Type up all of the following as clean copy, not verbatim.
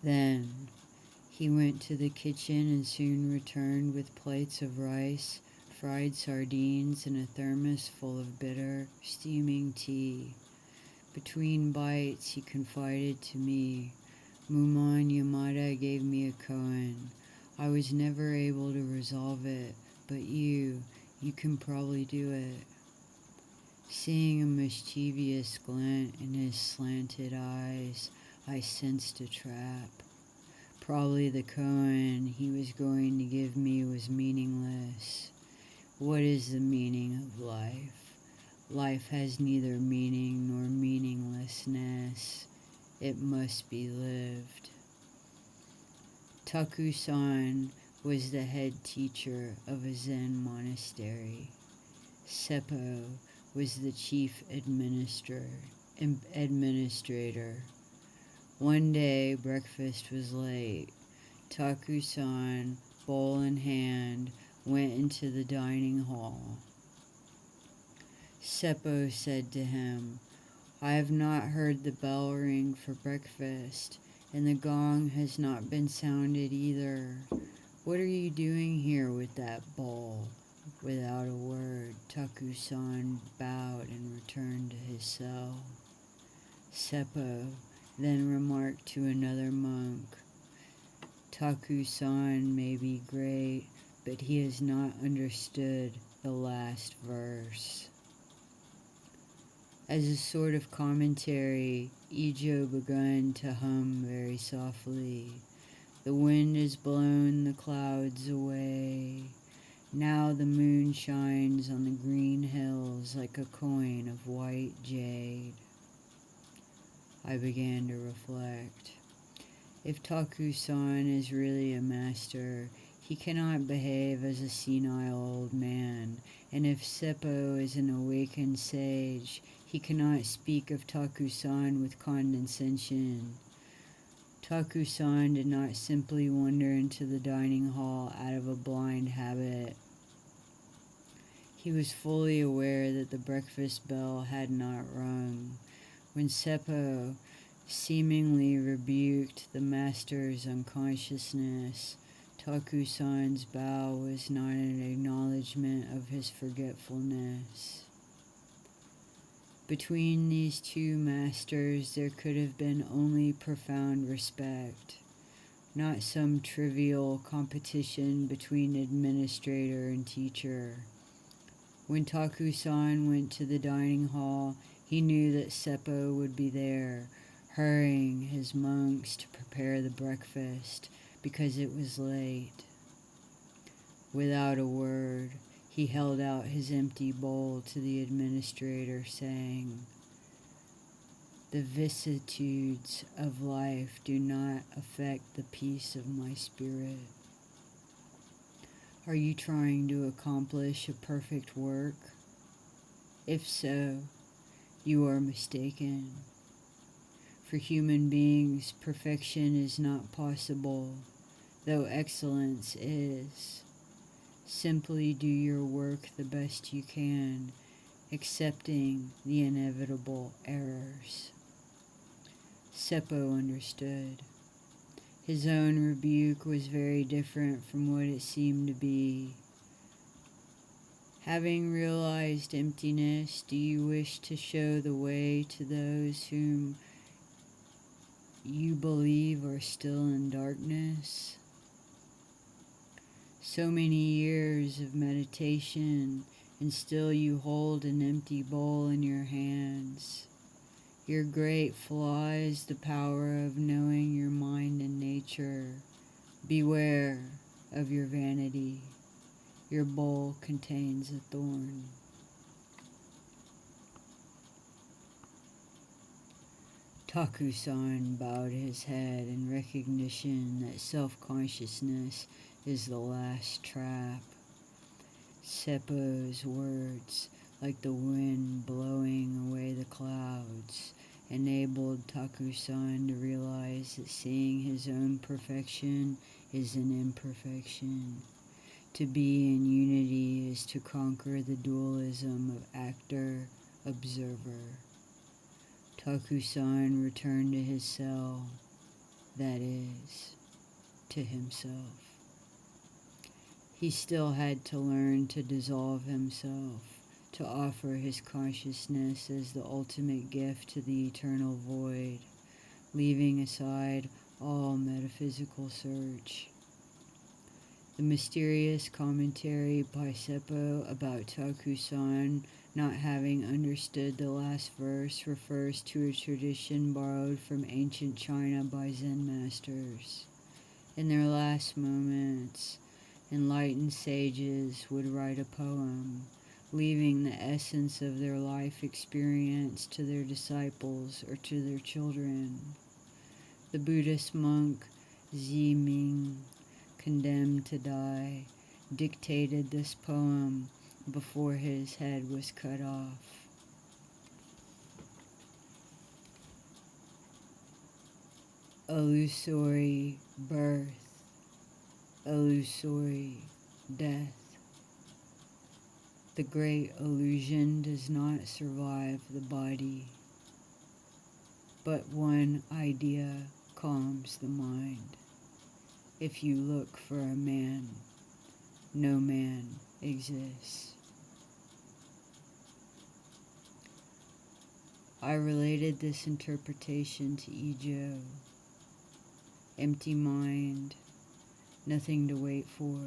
Then he went to the kitchen and soon returned with plates of rice, fried sardines, and a thermos full of bitter, steaming tea. Between bites, he confided to me, Muman Yamada gave me a koan. I was never able to resolve it, but you can probably do it. Seeing a mischievous glint in his slanted eyes, I sensed a trap. Probably the koan he was going to give me was meaningless. What is the meaning of life? Life has neither meaning nor meaninglessness. It must be lived. Takusan was the head teacher of a Zen monastery. Seppo was the chief administrator. One day, breakfast was late. Takusan, bowl in hand, went into the dining hall. Seppo said to him, I have not heard the bell ring for breakfast, and the gong has not been sounded either. What are you doing here with that bowl? Without a word, Takusan bowed and returned to his cell. Seppo then remarked to another monk, Takusan may be great, but he has not understood the last verse. As a sort of commentary, Ijo began to hum very softly. The wind has blown the clouds away. Now the moon shines on the green hills like a coin of white jade. I began to reflect. If Taku-san is really a master, he cannot behave as a senile old man, and if Seppo is an awakened sage, he cannot speak of Taku-san with condescension. Taku-san did not simply wander into the dining hall out of a blind habit. He was fully aware that the breakfast bell had not rung. When Seppo seemingly rebuked the master's unconsciousness, Taku-san's bow was not an acknowledgement of his forgetfulness. Between these two masters there could have been only profound respect, not some trivial competition between administrator and teacher. When Taku-san went to the dining hall, he knew that Seppo would be there, hurrying his monks to prepare the breakfast because it was late. Without a word, he held out his empty bowl to the administrator, saying, The vicissitudes of life do not affect the peace of my spirit. Are you trying to accomplish a perfect work? If so, you are mistaken. For human beings, perfection is not possible, though excellence is. Simply do your work the best you can, accepting the inevitable errors. Seppo understood. His own rebuke was very different from what it seemed to be. Having realized emptiness, do you wish to show the way to those whom you believe are still in darkness? So many years of meditation, and still you hold an empty bowl in your hands. Your great flaw is the power of knowing your mind and nature. Beware of your vanity. Your bowl contains a thorn. Taku-san bowed his head in recognition that self-consciousness is the last trap. Seppo's words, like the wind blowing away the clouds, enabled Taku-san to realize that seeing his own perfection is an imperfection. To be in unity is to conquer the dualism of actor-observer. Taku-san returned to his cell. that is, to himself. He still had to learn to dissolve himself, to offer his consciousness as the ultimate gift to the eternal void, leaving aside all metaphysical search. The mysterious commentary by Seppo about Takusan not having understood the last verse refers to a tradition borrowed from ancient China by Zen masters. In their last moments, enlightened sages would write a poem, leaving the essence of their life experience to their disciples or to their children. The Buddhist monk Zi Ming, condemned to die, dictated this poem before his head was cut off. Illusory birth, illusory death. The great illusion does not survive the body, but one idea calms the mind. If you look for a man, no man exists. I related this interpretation to Ijo. Empty mind, nothing to wait for,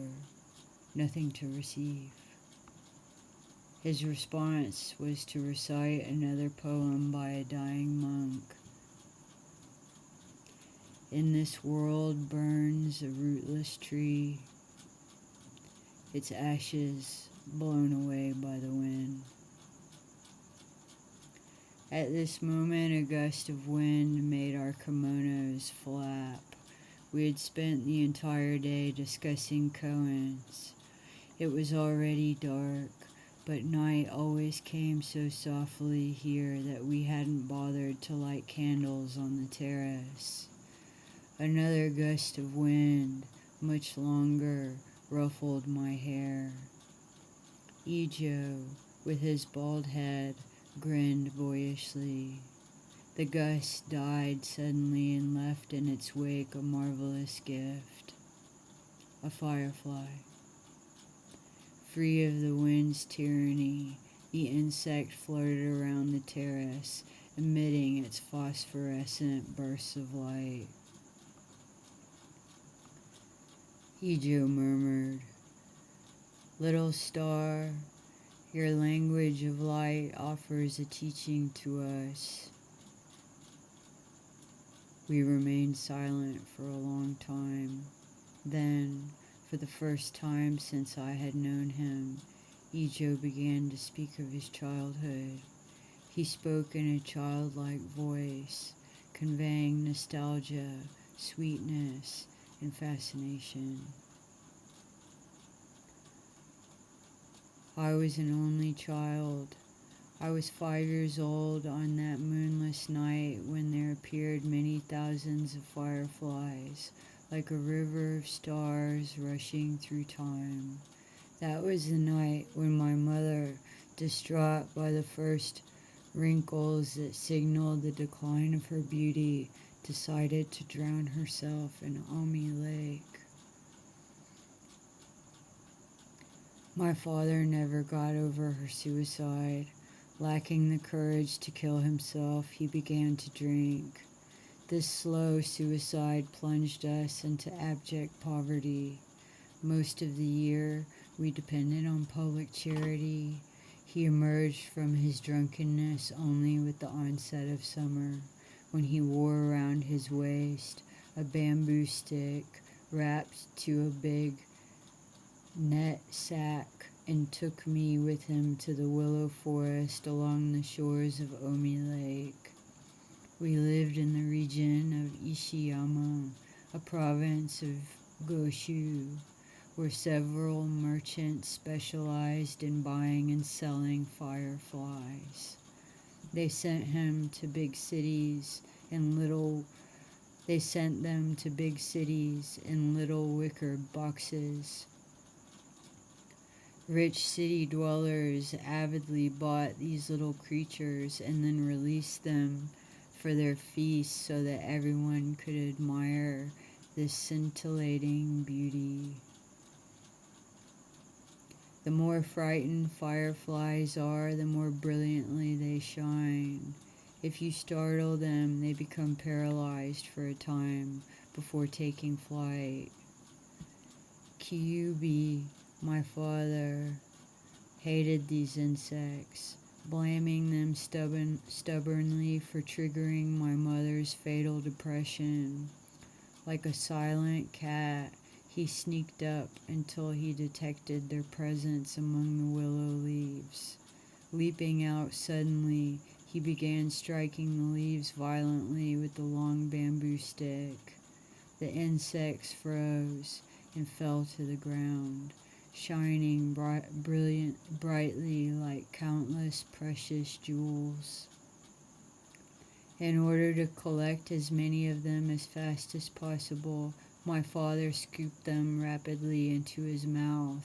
nothing to receive. His response was to recite another poem by a dying monk. In this world burns a rootless tree, its ashes blown away by the wind. At this moment, a gust of wind made our kimonos flap. We had spent the entire day discussing koans. It was already dark, but night always came so softly here that we hadn't bothered to light candles on the terrace. Another gust of wind, much longer, ruffled my hair. Ijo, with his bald head, grinned boyishly. The gust died suddenly and left in its wake a marvelous gift. A firefly. Free of the wind's tyranny, the insect floated around the terrace, emitting its phosphorescent bursts of light. Ijo murmured, "Little star, your language of light offers a teaching to us." We remained silent for a long time. Then, for the first time since I had known him, Ijo began to speak of his childhood. He spoke in a childlike voice, conveying nostalgia, sweetness, and fascination. I was an only child. I was 5 years old on that moonless night when there appeared many thousands of fireflies, like a river of stars rushing through time. That was the night when my mother, distraught by the first wrinkles that signaled the decline of her beauty, decided to drown herself in Omi Lake. My father never got over her suicide. Lacking the courage to kill himself, he began to drink. This slow suicide plunged us into abject poverty. Most of the year, we depended on public charity. He emerged from his drunkenness only with the onset of summer, when he wore around his waist a bamboo stick wrapped to a big net sack, and took me with him to the willow forest along the shores of Omi Lake. We lived in the region of Ishiyama, a province of Goshu, where several merchants specialized in buying and selling fireflies. They sent them to big cities in little wicker boxes. Rich city dwellers avidly bought these little creatures and then released them for their feast so that everyone could admire this scintillating beauty. The more frightened fireflies are, the more brilliantly they shine. If you startle them, they become paralyzed for a time before taking flight. Kyubi, my father, hated these insects, blaming them stubbornly for triggering my mother's fatal depression. Like a silent cat, he sneaked up until he detected their presence among the willow leaves. Leaping out suddenly, he began striking the leaves violently with the long bamboo stick. The insects froze and fell to the ground, shining brightly like countless precious jewels. In order to collect as many of them as fast as possible, my father scooped them rapidly into his mouth.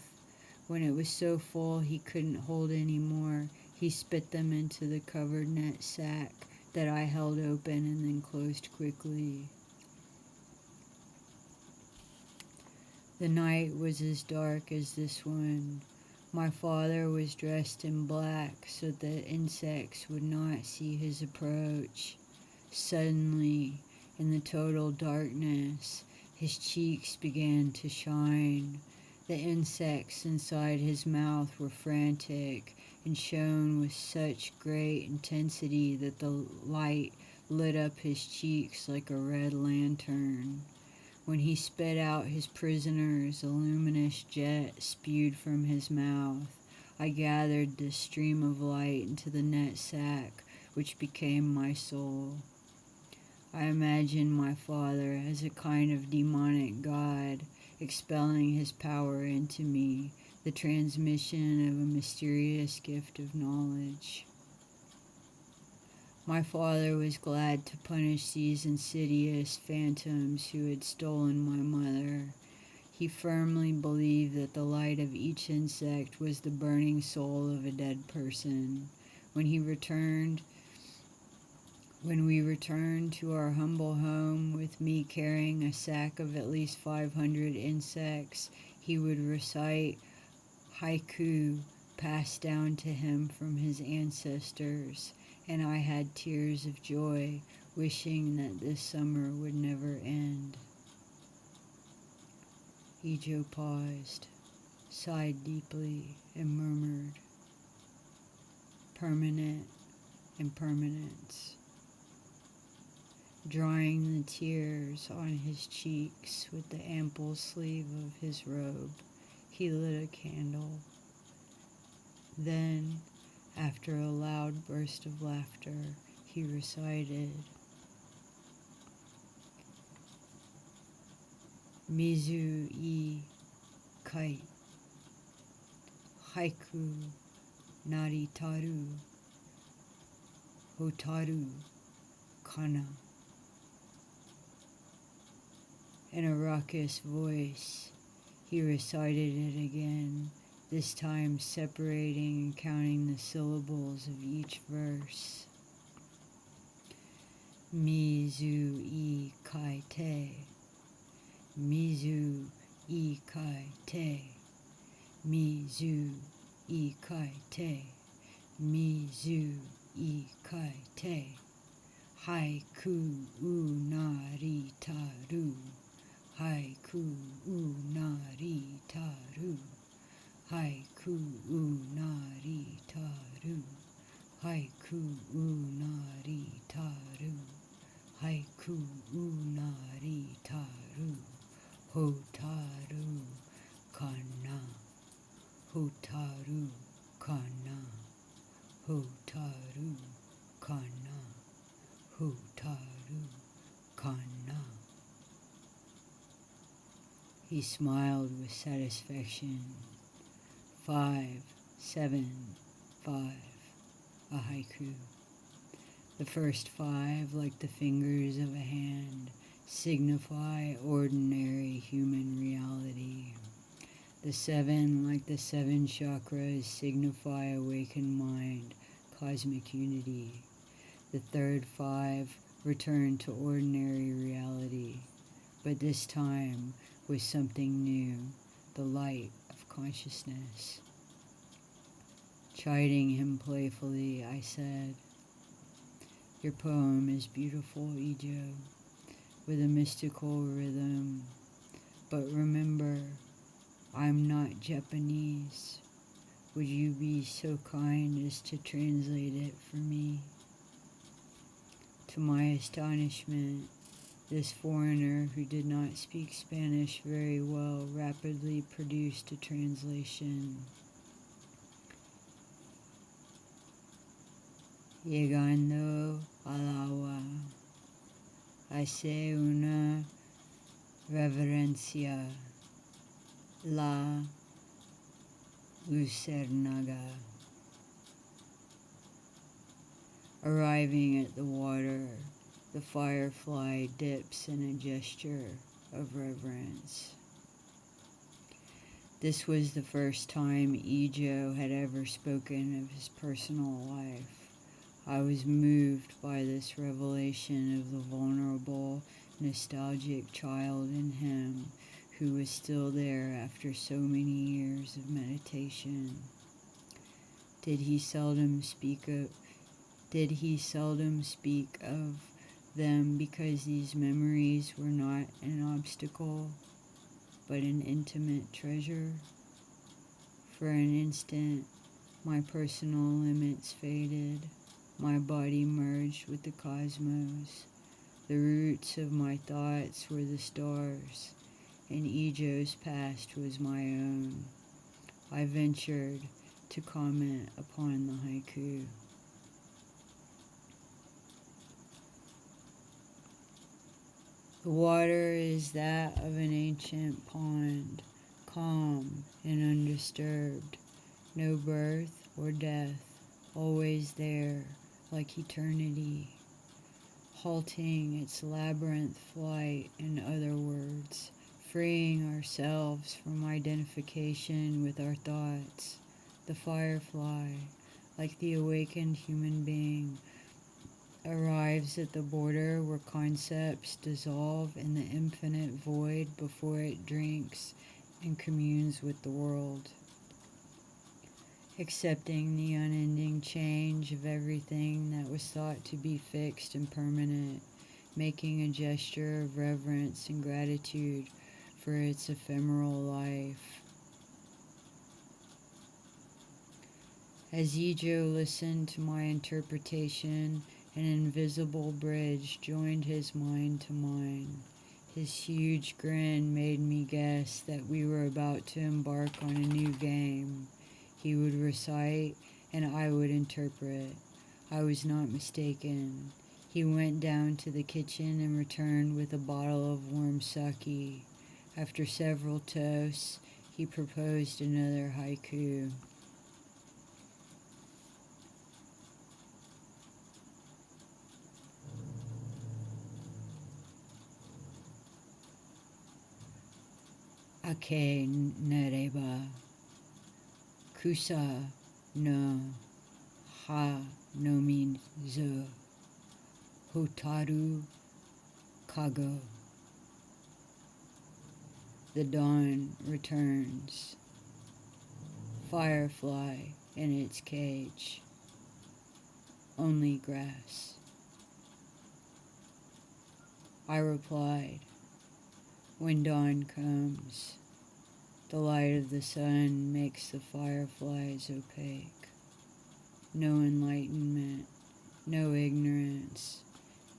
When it was so full he couldn't hold any more, he spit them into the covered net sack that I held open and then closed quickly. The night was as dark as this one. My father was dressed in black so that insects would not see his approach. Suddenly, in the total darkness, his cheeks began to shine. The insects inside his mouth were frantic and shone with such great intensity that the light lit up his cheeks like a red lantern. When he spit out his prisoners, a luminous jet spewed from his mouth. I gathered this stream of light into the net sack, which became my soul. I imagined my father as a kind of demonic god, expelling his power into me, the transmission of a mysterious gift of knowledge. My father was glad to punish these insidious phantoms who had stolen my mother. He firmly believed that the light of each insect was the burning soul of a dead person. When we returned to our humble home with me carrying a sack of at least 500 insects, he would recite haiku passed down to him from his ancestors, and I had tears of joy, wishing that this summer would never end. Ijo paused, sighed deeply, and murmured, "Permanent impermanence." Drying the tears on his cheeks with the ample sleeve of his robe, he lit a candle. Then, after a loud burst of laughter, he recited, "Mizu I kite, haiku naritaru, hotaru kana." In a raucous voice, he recited it again, this time separating and counting the syllables of each verse. Mizu I kaite, Mizu I kaite, Mizu I kaite, Mizu I kaite, haiku naritaru, haiku naritaru, haiku naritaru, haiku naritaru, haiku naritaru, hotaru kana, hotaru kana, hotaru kana, hotaru kana. He smiled with satisfaction. 5, 7, 5, a haiku. The first 5, like the fingers of a hand, signify ordinary human reality. The 7, like the 7 chakras, signify awakened mind, cosmic unity. The third 5 returned to ordinary reality, but this time with something new, the light of consciousness. Chiding him playfully, I said, "Your poem is beautiful, Ijo, with a mystical rhythm, but remember, I'm not Japanese. Would you be so kind as to translate it for me?" To my astonishment, this foreigner who did not speak Spanish very well rapidly produced a translation. Llegando al agua, hace una reverencia la lucernaga. Arriving at the water, the firefly dips in a gesture of reverence. This was the first time Ijo had ever spoken of his personal life. I was moved by this revelation of the vulnerable, nostalgic child in him who was still there after so many years of meditation. Did he seldom speak of them because these memories were not an obstacle, but an intimate treasure? For an instant, my personal limits faded. My body merged with the cosmos. The roots of my thoughts were the stars, and Ijo's past was my own. I ventured to comment upon the haiku. The water is that of an ancient pond, calm and undisturbed, no birth or death, always there, like eternity, halting its labyrinth flight, in other words, freeing ourselves from identification with our thoughts. The firefly, like the awakened human being, arrives at the border where concepts dissolve in the infinite void before it drinks and communes with the world, accepting the unending change of everything that was thought to be fixed and permanent, making a gesture of reverence and gratitude for its ephemeral life. As Ijo listened to my interpretation, an invisible bridge joined his mind to mine. His huge grin made me guess that we were about to embark on a new game. He would recite, and I would interpret. I was not mistaken. He went down to the kitchen and returned with a bottle of warm sake. After several toasts, he proposed another haiku. Ake nereba, kusa no ha no minzo, hotaru kago. The dawn returns. Firefly in its cage. Only grass. I replied, when dawn comes, the light of the sun makes the fireflies opaque. No enlightenment, no ignorance,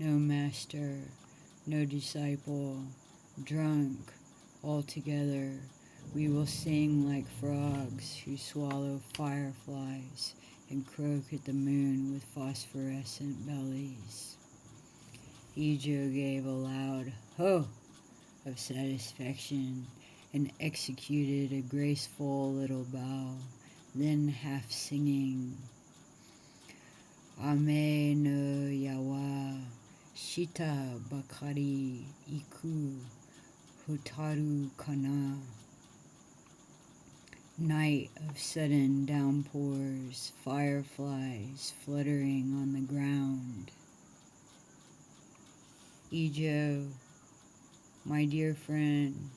no master, no disciple, drunk, altogether, we will sing like frogs who swallow fireflies and croak at the moon with phosphorescent bellies. Ijo gave a loud ho of satisfaction and executed a graceful little bow, then half singing, Ame no yawa shita bakari iku hotaru kana. Night of sudden downpours, fireflies fluttering on the ground. Ijo, my dear friend,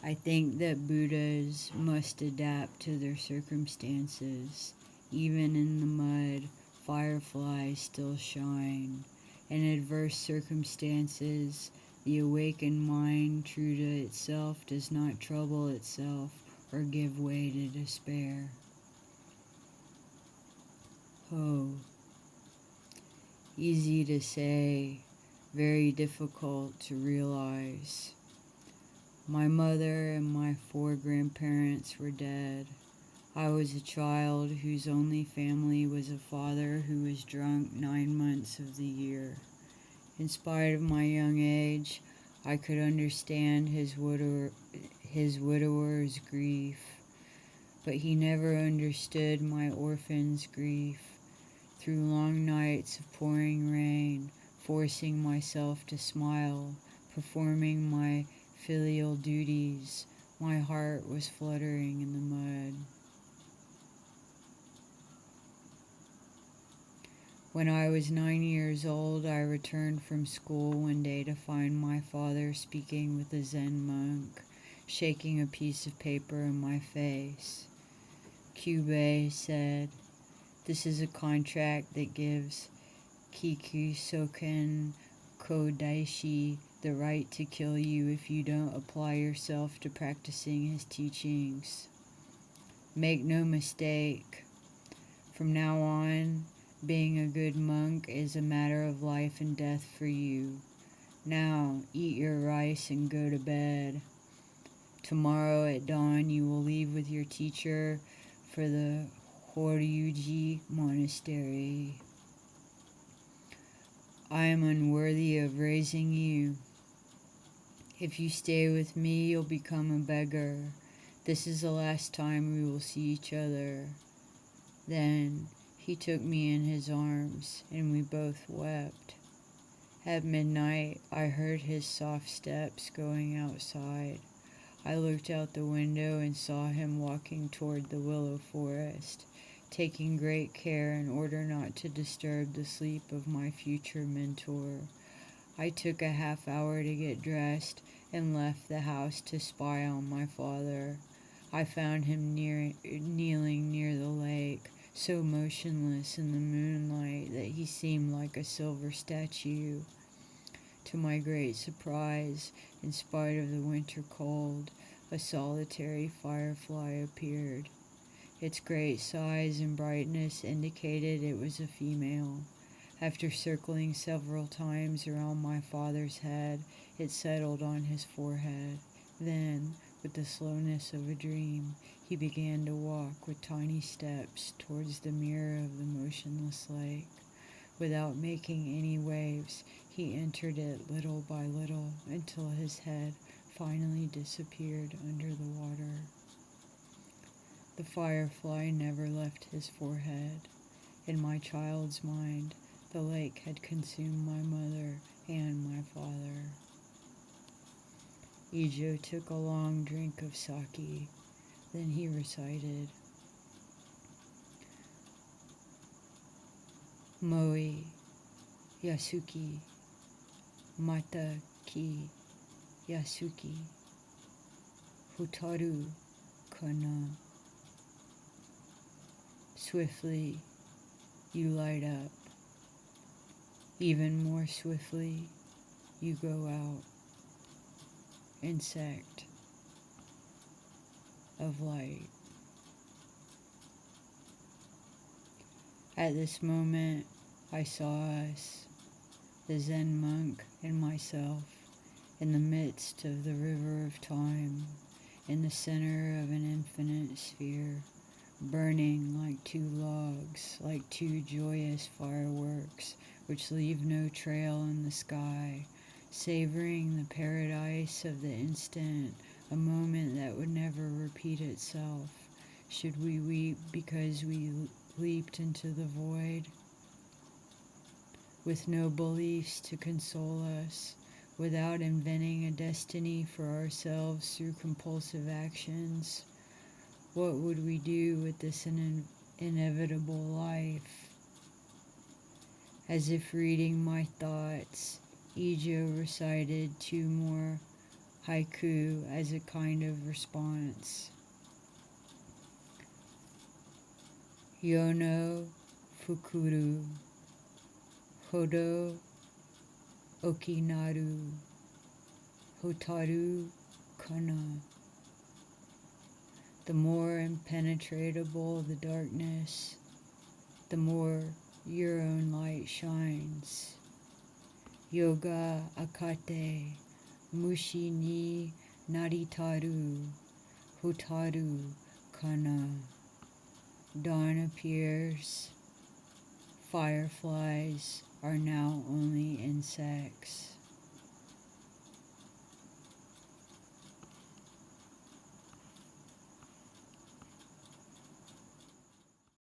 I think that Buddhas must adapt to their circumstances. Even in the mud, fireflies still shine. In adverse circumstances, the awakened mind, true to itself, does not trouble itself or give way to despair. Oh, easy to say, very difficult to realize. My mother and my 4 grandparents were dead. I was a child whose only family was a father who was drunk 9 months of the year. In spite of my young age, I could understand his widower's grief, but he never understood my orphan's grief. Through long nights of pouring rain, forcing myself to smile, performing my filial duties, my heart was fluttering in the mud. When I was 9 years old, I returned from school one day to find my father speaking with a Zen monk, shaking a piece of paper in my face. Kyubei said, "This is a contract that gives Kikusoken Kodaishi the right to kill you if you don't apply yourself to practicing his teachings. Make no mistake, from now on, being a good monk is a matter of life and death for you. Now, eat your rice and go to bed. Tomorrow at dawn you will leave with your teacher for the Horyuji monastery. I am unworthy of raising you. If you stay with me, you'll become a beggar. This is the last time we will see each other." Then he took me in his arms, and we both wept. At midnight, I heard his soft steps going outside. I looked out the window and saw him walking toward the willow forest, taking great care in order not to disturb the sleep of my future mentor. I took a half hour to get dressed and left the house to spy on my father. I found him kneeling near the lake, so motionless in the moonlight that he seemed like a silver statue. To my great surprise, in spite of the winter cold, a solitary firefly appeared. Its great size and brightness indicated it was a female. After circling several times around my father's head, it settled on his forehead. Then, with the slowness of a dream, he began to walk with tiny steps towards the mirror of the motionless lake. Without making any waves, he entered it little by little until his head finally disappeared under the water. The firefly never left his forehead. In my child's mind, the lake had consumed my mother and my father. Ijo took a long drink of sake. Then he recited, "Moi, Yasuki, Mata ki Yasuki, Hutaru kana." Swiftly, you light up. Even more swiftly, you go out. Insect of light. At this moment, I saw us, the Zen monk and myself, in the midst of the river of time, in the center of an infinite sphere, burning like 2 logs, like 2 joyous fireworks, which leave no trail in the sky, savoring the paradise of the instant, a moment that would never repeat itself. Should we weep because we leaped into the void? With no beliefs to console us, without inventing a destiny for ourselves through compulsive actions, what would we do with this inevitable life? As if reading my thoughts, Ijo recited 2 more haiku as a kind of response. Yono fukuru, hodo okinaru, hotaru kana. The more impenetrable the darkness, the more your own light shines. Yoga akate, mushi ni naritaru, hotaru kana. Dawn appears, fireflies are now only insects.